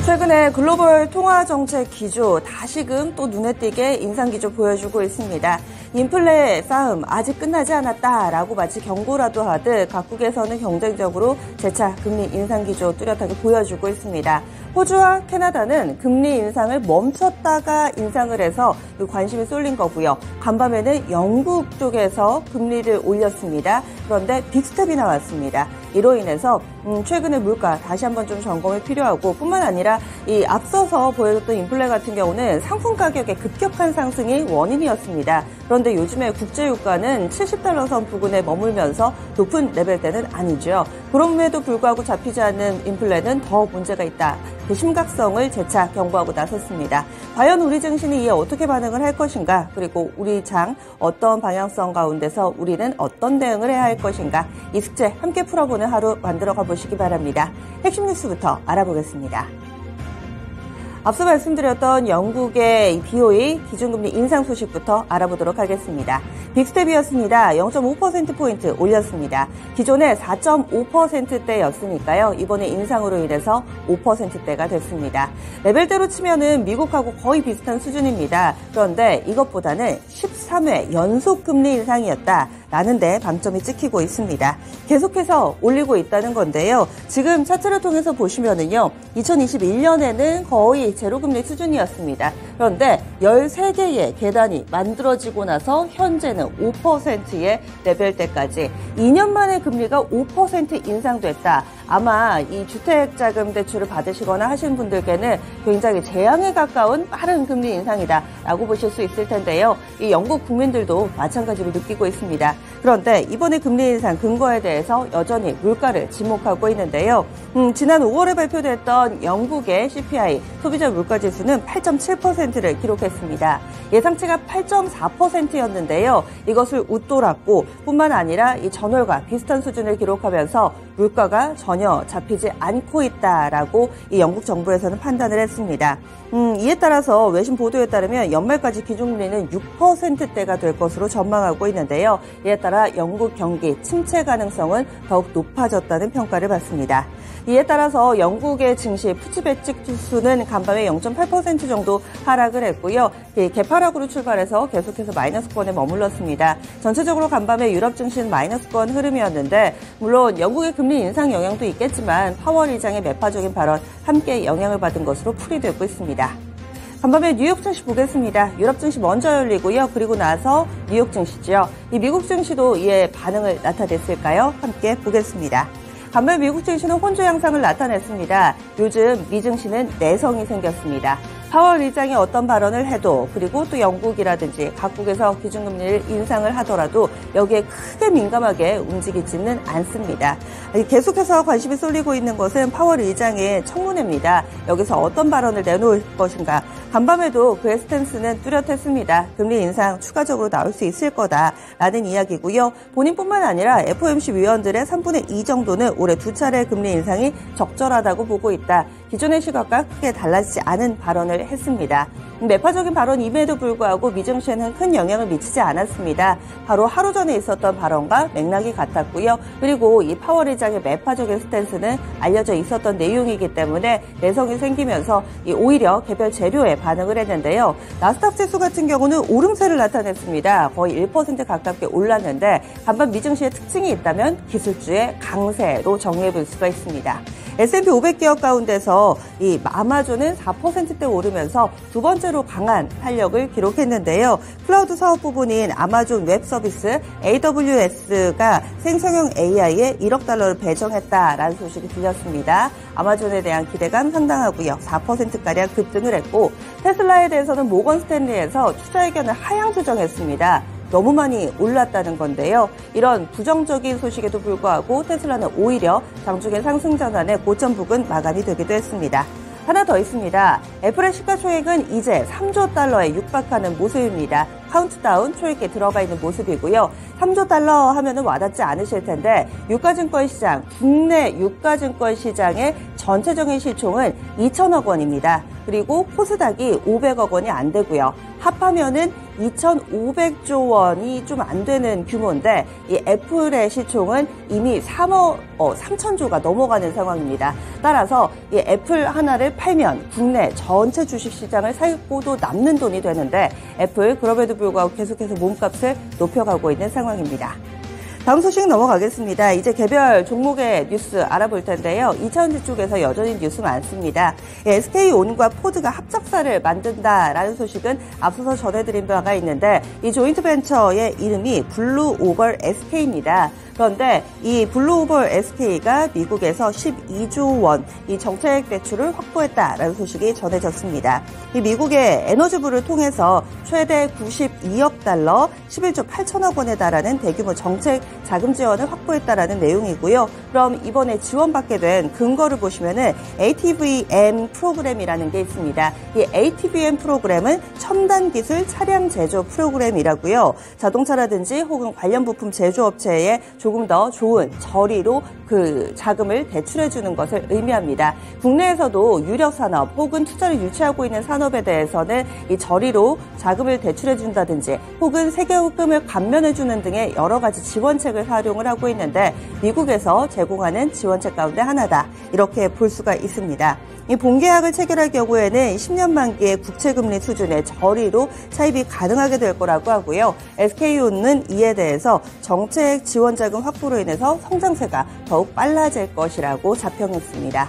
최근에 글로벌 통화정책 기조 다시금 또 눈에 띄게 인상 기조 보여주고 있습니다. 인플레 싸움 아직 끝나지 않았다라고 마치 경고라도 하듯 각국에서는 경쟁적으로 재차 금리 인상 기조 뚜렷하게 보여주고 있습니다. 호주와 캐나다는 금리 인상을 멈췄다가 인상을 해서 관심이 쏠린 거고요. 간밤에는 영국 쪽에서 금리를 올렸습니다. 그런데 빅스텝이 나왔습니다. 이로 인해서 최근의 물가 다시 한번 좀 점검이 필요하고 뿐만 아니라 이 앞서서 보여줬던 인플레 같은 경우는 상품 가격의 급격한 상승이 원인이었습니다. 그런데 요즘에 국제유가는 70달러 선 부근에 머물면서 높은 레벨대는 아니죠. 그럼에도 불구하고 잡히지 않는 인플레는 더 문제가 있다. 그 심각성을 재차 경고하고 나섰습니다. 과연 우리 증시는 이에 어떻게 반응을 할 것인가? 그리고 우리 장 어떤 방향성 가운데서 우리는 어떤 대응을 해야 할 것인가? 이 숙제 함께 풀어보는 하루 만들어가 보시기 바랍니다. 핵심 뉴스부터 알아보겠습니다. 앞서 말씀드렸던 영국의 BOE 기준금리 인상 소식부터 알아보도록 하겠습니다. 빅스텝이었습니다. 0.5%포인트 올렸습니다. 기존에 4.5%대였으니까요. 이번에 인상으로 인해서 5%대가 됐습니다. 레벨대로 치면은 미국하고 거의 비슷한 수준입니다. 그런데 이것보다는 13회 연속 금리 인상이었다. 라는 데 방점이 찍히고 있습니다. 계속해서 올리고 있다는 건데요. 지금 차트를 통해서 보시면은요. 2021년에는 거의 제로금리 수준이었습니다. 그런데 13개의 계단이 만들어지고 나서 현재는 5%의 레벨대까지 2년 만에 금리가 5% 인상됐다. 아마 이 주택자금 대출을 받으시거나 하신 분들께는 굉장히 재앙에 가까운 빠른 금리 인상이다라고 보실 수 있을 텐데요. 이 영국 국민들도 마찬가지로 느끼고 있습니다. 그런데 이번에 금리 인상 근거에 대해서 여전히 물가를 지목하고 있는데요. 지난 5월에 발표됐던 영국의 CPI 소비자 물가지수는 8.7%를 기록했습니다. 예상치가 8.4%였는데요. 이것을 웃돌았고 뿐만 아니라 이 전월과 비슷한 수준을 기록하면서 물가가 전혀 잡히지 않고 있다라고 이 영국 정부에서는 판단을 했습니다. 이에 따라서 외신 보도에 따르면 연말까지 기준금리는 6%대가 될 것으로 전망하고 있는데요. 이에 따라 영국 경기 침체 가능성은 더욱 높아졌다는 평가를 받습니다. 이에 따라서 영국의 증시 푸치 배직 지수는 간밤에 0.8% 정도 하락을 했고요. 개파락으로 출발해서 계속해서 마이너스권에 머물렀습니다. 전체적으로 간밤에 유럽 증시는 마이너스권 흐름이었는데 물론 영국의 금리 인상 영향도 있겠지만 파월 의장의 매파적인 발언 함께 영향을 받은 것으로 풀이되고 있습니다. 간밤에 뉴욕 증시 보겠습니다. 유럽 증시 먼저 열리고요. 그리고 나서 뉴욕 증시죠. 이 미국 증시도 이에 반응을 나타냈을까요? 함께 보겠습니다. 간밤에 미국 증시는 혼조 양상을 나타냈습니다. 요즘 미 증시는 내성이 생겼습니다. 파월 의장이 어떤 발언을 해도 그리고 또 영국이라든지 각국에서 기준금리를 인상을 하더라도 여기에 크게 민감하게 움직이지는 않습니다. 계속해서 관심이 쏠리고 있는 것은 파월 의장의 청문회입니다. 여기서 어떤 발언을 내놓을 것인가. 간밤에도 그의 스탠스는 뚜렷했습니다. 금리 인상 추가적으로 나올 수 있을 거다라는 이야기고요. 본인뿐만 아니라 FOMC 위원들의 3분의 2 정도는 올해 2차례 금리 인상이 적절하다고 보고 있다. 기존의 시각과 크게 달라지지 않은 발언을 했습니다. 매파적인 발언임에도 불구하고 미증시에는 큰 영향을 미치지 않았습니다. 바로 하루 전에 있었던 발언과 맥락이 같았고요. 그리고 이 파월 의장의 매파적인 스탠스는 알려져 있었던 내용이기 때문에 내성이 생기면서 오히려 개별 재료에 반응을 했는데요. 나스닥 지수 같은 경우는 오름세를 나타냈습니다. 거의 1% 가깝게 올랐는데 간밤 미증시의 특징이 있다면 기술주의 강세로 정리해 볼 수가 있습니다. S&P 500기업 가운데서 이 아마존은 4%대 오르면서 두 번째로 강한 탄력을 기록했는데요. 클라우드 사업 부분인 아마존 웹 서비스 AWS가 생성형 AI에 1억 달러를 배정했다라는 소식이 들렸습니다. 아마존에 대한 기대감 상당하고요. 4%가량 급등을 했고 테슬라에 대해서는 모건 스탠리에서 투자 의견을 하향 조정했습니다. 너무 많이 올랐다는 건데요. 이런 부정적인 소식에도 불구하고 테슬라는 오히려 장중의 상승 전환의 고점 부근 마감이 되기도 했습니다. 하나 더 있습니다. 애플의 시가총액은 이제 3조 달러에 육박하는 모습입니다. 카운트다운 초입기에 들어가 있는 모습이고요. 3조 달러 하면은 와닿지 않으실 텐데 유가증권 시장, 국내 유가증권 시장의 전체적인 시총은 2천억 원입니다. 그리고 코스닥이 500억 원이 안 되고요. 합하면은 2,500조 원이 좀 안 되는 규모인데 이 애플의 시총은 이미 3천조가 넘어가는 상황입니다. 따라서 이 애플 하나를 팔면 국내 전체 주식시장을 살고도 남는 돈이 되는데 애플 그럼에도 불구하고 계속해서 몸값을 높여가고 있는 상황입니다. 다음 소식 넘어가겠습니다. 이제 개별 종목의 뉴스 알아볼 텐데요. 2차전지 쪽에서 여전히 뉴스 많습니다. SK온과 포드가 합작사를 만든다라는 소식은 앞서서 전해드린 바가 있는데 이 조인트벤처의 이름이 블루오벌 SK입니다. 그런데 이 블루오벌 SK가 미국에서 12조 원 이 정책 대출을 확보했다라는 소식이 전해졌습니다. 이 미국의 에너지부를 통해서 최대 92억 달러, 11조 8천억 원에 달하는 대규모 정책 자금 지원을 확보했다라는 내용이고요. 그럼 이번에 지원받게 된 근거를 보시면은 ATVM 프로그램이라는 게 있습니다. 이 ATVM 프로그램은 첨단 기술 차량 제조 프로그램이라고요. 자동차라든지 혹은 관련 부품 제조업체에 조금 더 좋은 저리로 그 자금을 대출해 주는 것을 의미합니다. 국내에서도 유력 산업 혹은 투자를 유치하고 있는 산업에 대해서는 이 저리로 자금을 대출해 준다든지 혹은 세금을 감면해 주는 등의 여러 가지 지원책을 활용을 하고 있는데 미국에서 제공하는 지원책 가운데 하나다. 이렇게 볼 수가 있습니다. 이 본계약을 체결할 경우에는 10년 만기의 국채금리 수준의 저리로 차입이 가능하게 될 거라고 하고요. SK온은 이에 대해서 정책 지원 자금 확보로 인해서 성장세가 더욱 빨라질 것이라고 자평했습니다.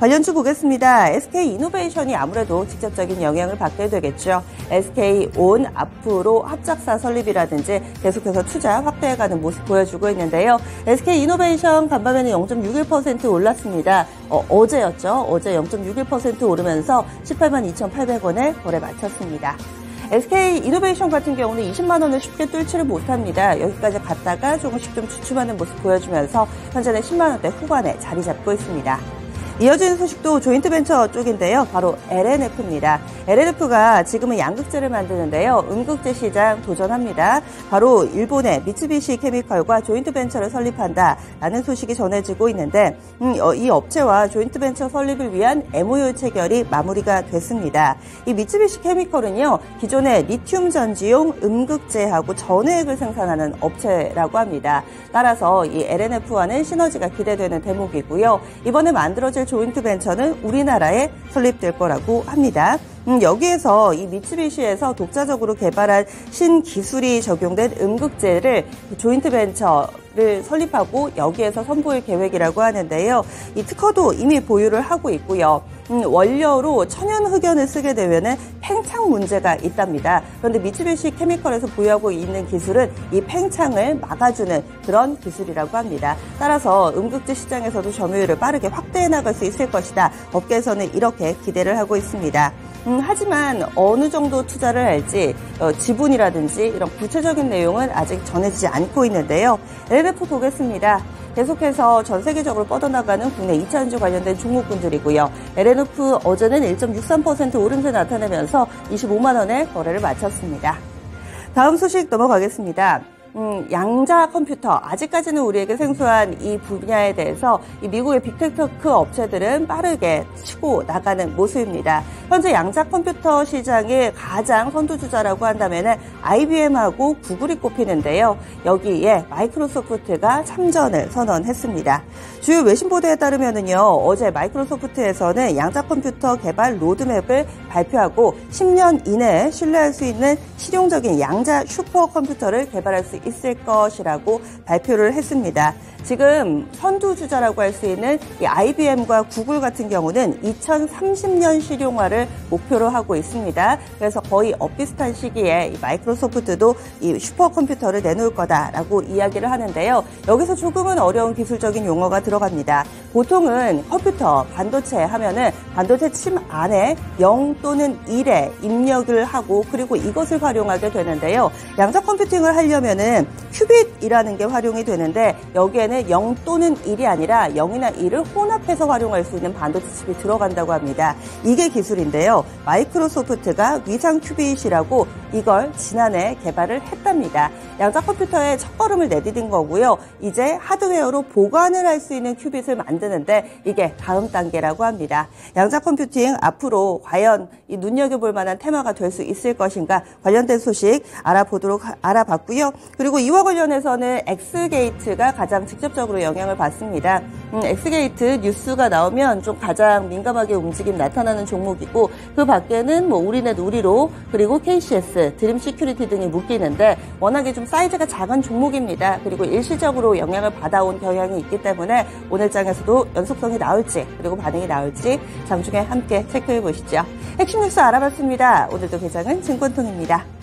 관련주 보겠습니다. SK이노베이션이 아무래도 직접적인 영향을 받게 되겠죠. SK온 앞으로 합작사 설립이라든지 계속해서 투자 확대해가는 모습 보여주고 있는데요. SK이노베이션 간밤에는 0.61% 올랐습니다. 어제였죠. 어제 0.61% 오르면서 18만 2,800원에 거래 마쳤습니다. SK이노베이션 같은 경우는 20만 원을 쉽게 뚫지를 못합니다. 여기까지 갔다가 조금씩 좀 주춤하는 모습 보여주면서 현재는 10만 원대 후반에 자리 잡고 있습니다. 이어지는 소식도 조인트벤처 쪽인데요. 바로 LNF입니다. LNF가 지금은 양극재를 만드는데요. 음극재 시장 도전합니다. 바로 일본의 미쓰비시 케미컬과 조인트벤처를 설립한다라는 소식이 전해지고 있는데 이 업체와 조인트벤처 설립을 위한 MOU 체결이 마무리가 됐습니다. 이 미쓰비시 케미컬은요. 기존의 리튬 전지용 음극재하고 전해액을 생산하는 업체라고 합니다. 따라서 이 LNF와는 시너지가 기대되는 대목이고요. 이번에 만들어질 조인트벤처는 우리나라에 설립될 거라고 합니다. 여기에서 이 미쓰비시에서 독자적으로 개발한 신기술이 적용된 음극재를 조인트벤처를 설립하고 여기에서 선보일 계획이라고 하는데요. 이 특허도 이미 보유를 하고 있고요. 원료로 천연 흑연을 쓰게 되면은 팽창 문제가 있답니다. 그런데 미쓰비시 케미컬에서 보유하고 있는 기술은 이 팽창을 막아주는 그런 기술이라고 합니다. 따라서 음극재 시장에서도 점유율을 빠르게 확대해 나갈 수 있을 것이다. 업계에서는 이렇게 기대를 하고 있습니다. 하지만 어느 정도 투자를 할지 지분이라든지 이런 구체적인 내용은 아직 전해지지 않고 있는데요. LNF 보겠습니다. 계속해서 전 세계적으로 뻗어나가는 국내 2차전지 관련된 종목군들이고요. LNF 어제는 1.63% 오름세 나타내면서 25만 원에 거래를 마쳤습니다. 다음 소식 넘어가겠습니다. 양자 컴퓨터, 아직까지는 우리에게 생소한 이 분야에 대해서 이 미국의 빅테크 업체들은 빠르게 치고 나가는 모습입니다. 현재 양자 컴퓨터 시장의 가장 선두주자라고 한다면 IBM하고 구글이 꼽히는데요. 여기에 마이크로소프트가 참전을 선언했습니다. 주요 외신 보도에 따르면은요, 어제 마이크로소프트에서는 양자 컴퓨터 개발 로드맵을 발표하고 10년 이내에 신뢰할 수 있는 실용적인 양자 슈퍼컴퓨터를 개발할 수 있을 것이라고 발표를 했습니다. 지금 선두주자라고 할 수 있는 이 IBM과 구글 같은 경우는 2030년 실용화를 목표로 하고 있습니다. 그래서 거의 엇비슷한 시기에 이 마이크로소프트도 이 슈퍼컴퓨터를 내놓을 거다라고 이야기를 하는데요. 여기서 조금은 어려운 기술적인 용어가 들어갑니다. 보통은 컴퓨터, 반도체 하면은 반도체 칩 안에 0 또는 1에 입력을 하고 그리고 이것을 활용하게 되는데요. 양자 컴퓨팅을 하려면은 큐빗이라는 게 활용이 되는데 여기에는 안에는 0 또는 1이 아니라 0이나 1을 혼합해서 활용할 수 있는 반도체 칩이 들어간다고 합니다. 이게 기술인데요. 마이크로소프트가 위상 큐빗이라고 이걸 지난해 개발을 했답니다. 양자 컴퓨터의 첫걸음을 내디딘 거고요. 이제 하드웨어로 보관을 할 수 있는 큐빗을 만드는데 이게 다음 단계라고 합니다. 양자 컴퓨팅 앞으로 과연 이 눈여겨볼 만한 테마가 될 수 있을 것인가 관련된 소식 알아봤고요. 그리고 이와 관련해서는 엑스게이트가 가장 직접적으로 영향을 받습니다. 엑스게이트 뉴스가 나오면 좀 가장 민감하게 움직임 나타나는 종목이고 그 밖에는 뭐 우리넷 우리로 그리고 KCS, 드림 시큐리티 등이 묶이는데 워낙에 좀 사이즈가 작은 종목입니다. 그리고 일시적으로 영향을 받아온 경향이 있기 때문에 오늘 장에서도 연속성이 나올지 그리고 반응이 나올지 장중에 함께 체크해 보시죠. 핵심 뉴스 알아봤습니다. 오늘도 개장은 증권통입니다.